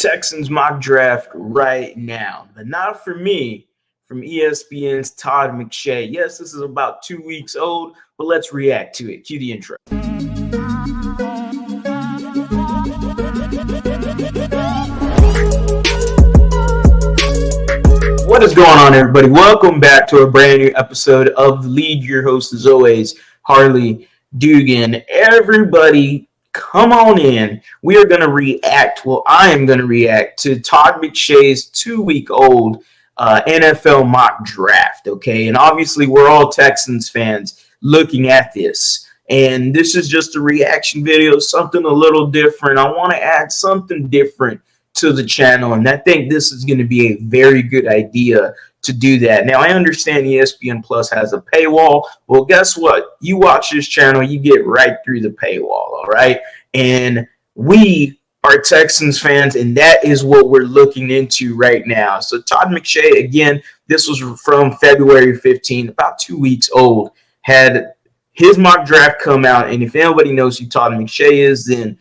Texans mock draft right now, but not for me, from ESPN's Todd McShay. Yes, this is about 2 weeks old, but let's react to it. Cue the intro. What is going on, everybody? Welcome back to a brand new episode of The Lead. Your host, as always, Harley Dugan. Everybody, come on in. We are going to react. Well, I am going to react to Todd McShay's 2-week-old NFL mock draft. Okay, and obviously, we're all Texans fans looking at this. And this is just a reaction video, something a little different. I want to add something different to the channel, and I think this is going to be a very good idea to do that. Now, I understand ESPN Plus has a paywall. Well, guess what? You watch this channel, you get right through the paywall, all right? And we are Texans fans, and that is what we're looking into right now. So Todd McShay, again, this was from February 15th, about 2 weeks old, had his mock draft come out, and if anybody knows who Todd McShay is, then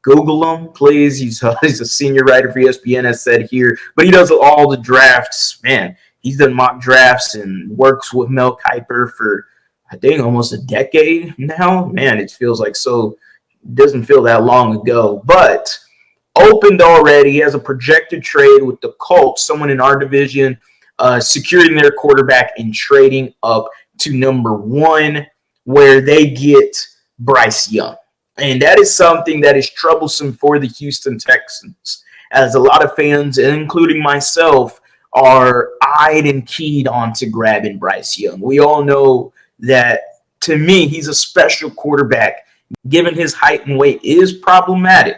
Google him, please. He's a senior writer for ESPN, as said here, but he does all the drafts. Man, he's done mock drafts and works with Mel Kiper for, I think, almost a decade now. Man, it feels like so. It doesn't feel that long ago, but opened already. He has a projected trade with the Colts, someone in our division, securing their quarterback and trading up to number 1, where they get Bryce Young. And that is something that is troublesome for the Houston Texans, as a lot of fans, including myself, are eyed and keyed onto grabbing Bryce Young. We all know that, to me, he's a special quarterback. Given his height and weight is problematic.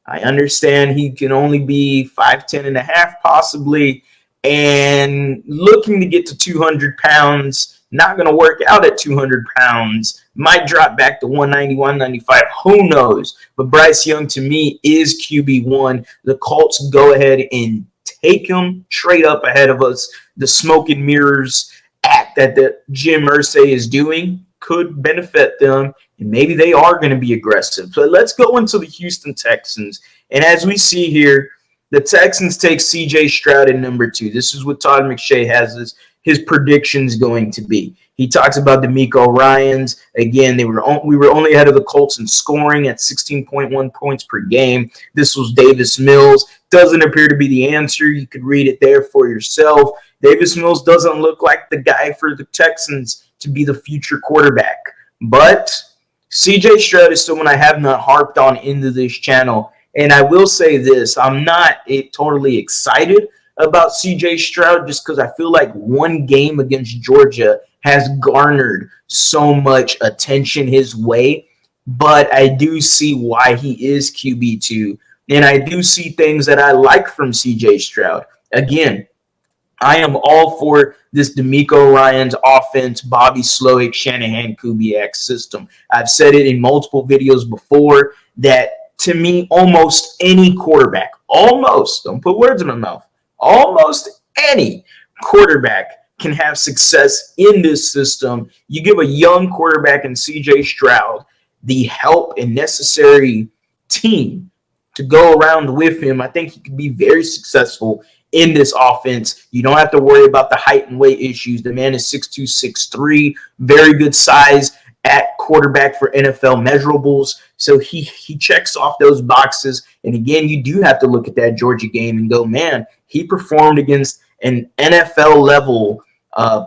I understand he can only be 5'10 and a half possibly, and looking to get to 200 pounds. Not going to work out at 200 pounds. Might drop back to 190, 195. Who knows? But Bryce Young, to me, is QB1. The Colts go ahead and take him trade up ahead of us. The smoke and mirrors act that Jim Irsay is doing could benefit them, and maybe they are going to be aggressive. So let's go into the Houston Texans. And as we see here, the Texans take C.J. Stroud at number 2. This is what Todd McShay has his predictions going to be. He talks about DeMeco Ryans. Again, we were only ahead of the Colts in scoring at 16.1 points per game. This was Davis Mills. Doesn't appear to be the answer. You could read it there for yourself. Davis Mills doesn't look like the guy for the Texans to be the future quarterback. But C.J. Stroud is someone I have not harped on into this channel. And I will say this, I'm not totally excited about C.J. Stroud just because I feel like one game against Georgia has garnered so much attention his way. But I do see why he is QB2, and I do see things that I like from C.J. Stroud. Again, I am all for this DeMeco Ryans offense, Bobby Slowick, Shanahan, Kubiak system. I've said it in multiple videos before that, to me, almost any quarterback, don't put words in my mouth, almost any quarterback can have success in this system. You give a young quarterback in C.J. Stroud the help and necessary team to go around with him, I think he could be very successful in this offense. You don't have to worry about the height and weight issues. The man is 6'2", 6'3", very good size at quarterback for NFL measurables. So he checks off those boxes. And again, you do have to look at that Georgia game and go, man, he performed against an NFL level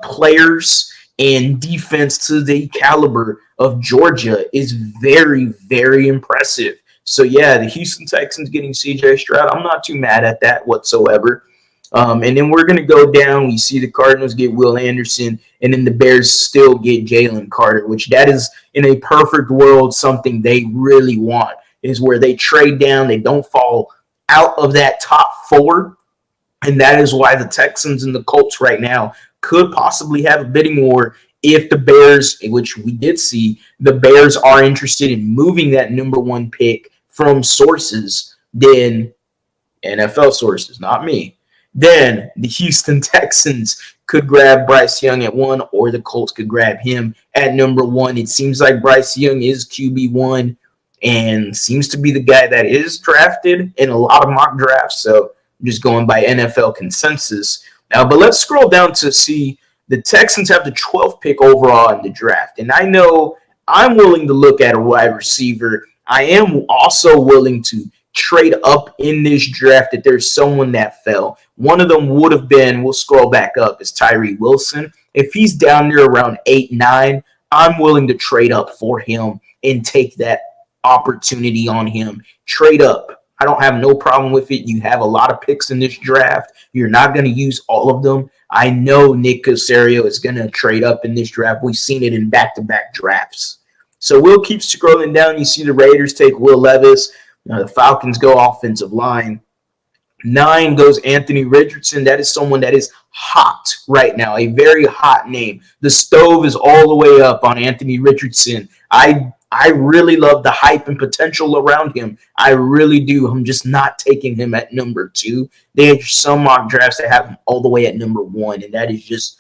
players, and defense to the caliber of Georgia is very, very impressive. So yeah, the Houston Texans getting C.J. Stroud, I'm not too mad at that whatsoever. And then we're going to go down. We see the Cardinals get Will Anderson, and then the Bears still get Jalen Carter, which that is, in a perfect world, something they really want, is where they trade down. They don't fall out of that top 4. And that is why the Texans and the Colts right now could possibly have a bidding war if the Bears, which we did see, the Bears are interested in moving that number 1 pick from sources, then NFL sources, not me. Then the Houston Texans could grab Bryce Young at 1, or the Colts could grab him at number 1. It seems like Bryce Young is QB1. and seems to be the guy that is drafted in a lot of mock drafts. So I'm just going by NFL consensus. But let's scroll down to see the Texans have the 12th pick overall in the draft. And I know I'm willing to look at a wide receiver. I am also willing to trade up in this draft if there's someone that fell. One of them would have been, we'll scroll back up, is Tyree Wilson. If he's down there around 8, 9, I'm willing to trade up for him and take that opportunity on him. Trade up. I don't have no problem with it. You have a lot of picks in this draft. You're not going to use all of them. I know Nick Caserio is going to trade up in this draft. We've seen it in back-to-back drafts. So we'll keep scrolling down. You see the Raiders take Will Levis. The Falcons go offensive line. 9 goes Anthony Richardson. That is someone that is hot right now, a very hot name. The stove is all the way up on Anthony Richardson. I really love the hype and potential around him. I really do. I'm just not taking him at number 2. There's some mock drafts that have him all the way at number 1, and that is just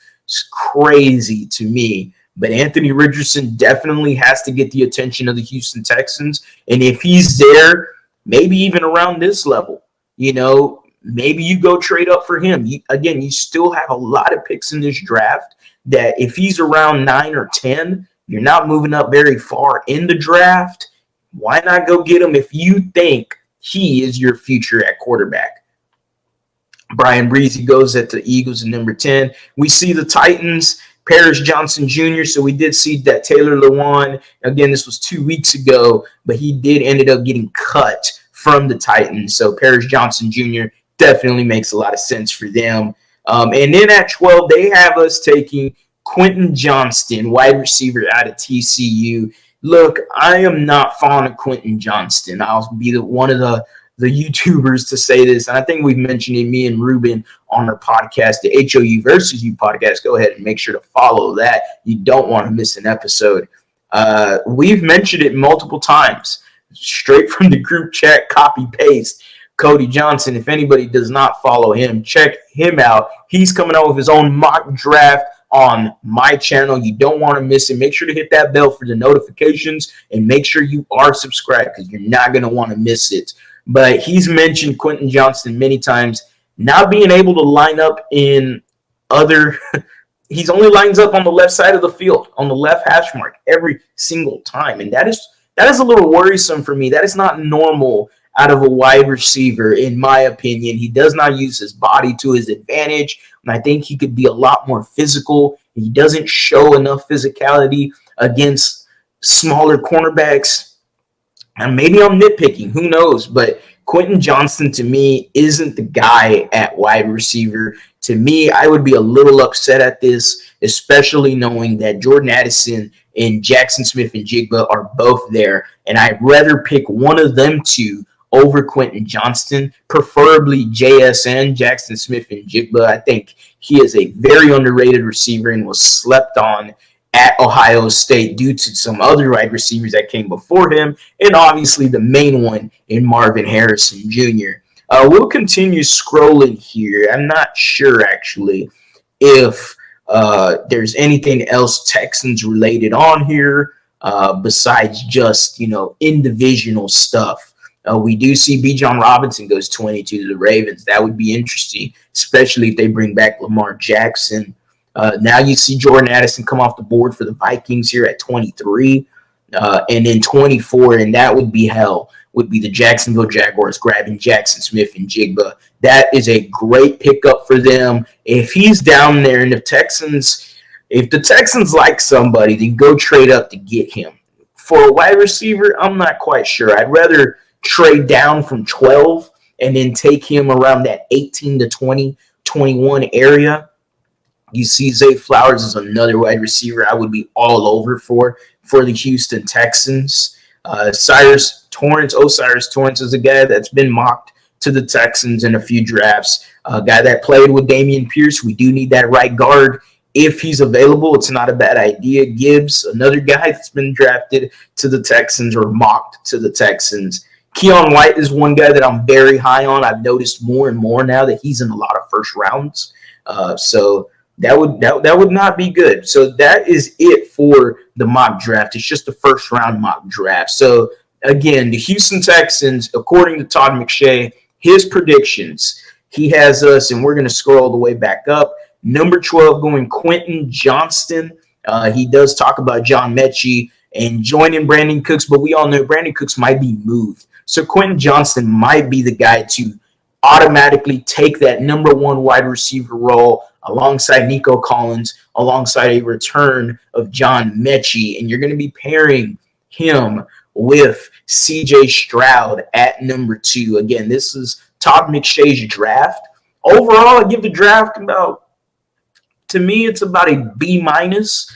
crazy to me. But Anthony Richardson definitely has to get the attention of the Houston Texans. And if he's there, maybe even around this level, maybe you go trade up for him. You still have a lot of picks in this draft that if he's around 9 or 10, you're not moving up very far in the draft. Why not go get him if you think he is your future at quarterback? Brian Breezy goes at the Eagles at number 10. We see the Titans, Paris Johnson Jr. So we did see that Taylor Lewan. Again, this was 2 weeks ago, but he did ended up getting cut from the Titans. So Paris Johnson Jr. definitely makes a lot of sense for them. And then at 12, they have us taking Quentin Johnston, wide receiver out of TCU. Look, I am not fond of Quentin Johnston. I'll be one of the YouTubers to say this, and I think we've mentioned it, me and Ruben, on our podcast, the HOU versus U podcast. Go ahead and make sure to follow that. You don't want to miss an episode. We've mentioned it multiple times, straight from the group chat, copy paste. Cody Johnson, if anybody does not follow him, check him out. He's coming out with his own mock draft on my channel. You don't want to miss it. Make sure to hit that bell for the notifications and make sure you are subscribed because you're not going to want to miss it. But he's mentioned Quentin Johnston many times, not being able to line up in other – he's only lines up on the left side of the field, on the left hash mark every single time. And that is a little worrisome for me. That is not normal out of a wide receiver, in my opinion. He does not use his body to his advantage, and I think he could be a lot more physical. He doesn't show enough physicality against smaller cornerbacks. And maybe I'm nitpicking, who knows? But Quentin Johnston, to me, isn't the guy at wide receiver. To me, I would be a little upset at this, especially knowing that Jordan Addison and Jackson Smith-Njigba are both there, and I'd rather pick one of them two over Quentin Johnston, preferably JSN, Jackson Smith-Njigba. I think he is a very underrated receiver and was slept on at Ohio State due to some other wide receivers that came before him, and obviously the main one in Marvin Harrison Jr. We'll continue scrolling here. I'm not sure, actually, if there's anything else Texans related on here besides just, in-divisional stuff. We do see Bijan Robinson goes 22 to the Ravens. That would be interesting, especially if they bring back Lamar Jackson. Now you see Jordan Addison come off the board for the Vikings here at 23. And then 24, and that would be hell, would be the Jacksonville Jaguars grabbing Jackson Smith-Njigba. That is a great pickup for them. If he's down there and if the Texans like somebody, then go trade up to get him. For a wide receiver, I'm not quite sure. I'd rather trade down from 12 and then take him around that 18 to 20, 21 area. You see Zay Flowers is another wide receiver I would be all over for the Houston Texans. Osiris Torrance is a guy that's been mocked to the Texans in a few drafts. A guy that played with Dameon Pierce. We do need that right guard. If he's available, it's not a bad idea. Gibbs, another guy that's been drafted to the Texans or mocked to the Texans. Keon White is one guy that I'm very high on. I've noticed more and more now that he's in a lot of first rounds. So that would not be good. So that is it for the mock draft. It's just the first round mock draft. So again, the Houston Texans, according to Todd McShay, his predictions, he has us, and we're going to scroll all the way back up. Number 12 going Quentin Johnston. He does talk about John Mechie and joining Brandon Cooks, but we all know Brandon Cooks might be moved. So Quentin Johnston might be the guy to automatically take that number one wide receiver role alongside Nico Collins, alongside a return of John Mechie. And you're going to be pairing him with CJ Stroud at number 2. Again, this is Todd McShay's draft. Overall, I give the draft about, to me, it's about a B minus.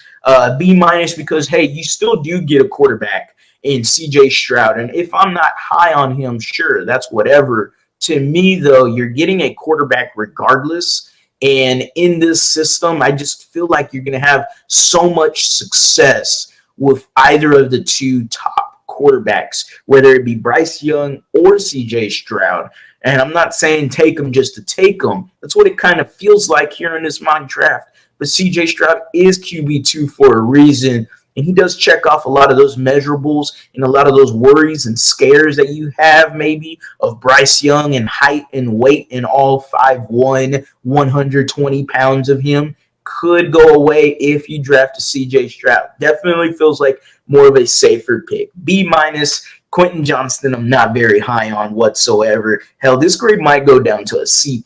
B minus because, hey, you still do get a quarterback in CJ Stroud. And if I'm not high on him, sure, that's whatever. To me, though, you're getting a quarterback regardless. And in this system, I just feel like you're going to have so much success with either of the two top quarterbacks, whether it be Bryce Young or CJ Stroud. And I'm not saying take them just to take them. That's what it kind of feels like here in this mock draft. But CJ Stroud is QB2 for a reason. And he does check off a lot of those measurables and a lot of those worries and scares that you have maybe of Bryce Young and height and weight and all 5'1", 120 pounds of him could go away if you draft a CJ Stroud. Definitely feels like more of a safer pick. B minus. Quentin Johnston, I'm not very high on whatsoever. Hell, this grade might go down to a C+.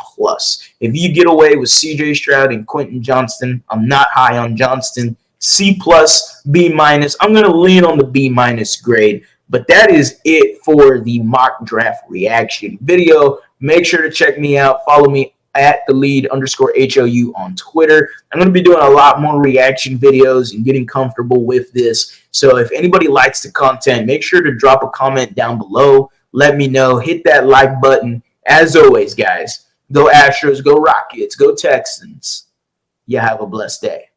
If you get away with CJ Stroud and Quentin Johnston, I'm not high on Johnston. C+, B minus. I'm going to lean on the B minus grade. But that is it for the mock draft reaction video. Make sure to check me out. Follow me at TheLead_HOU on Twitter. I'm going to be doing a lot more reaction videos and getting comfortable with this. So if anybody likes the content, make sure to drop a comment down below. Let me know. Hit that like button. As always, guys, go Astros, go Rockets, go Texans. You have a blessed day.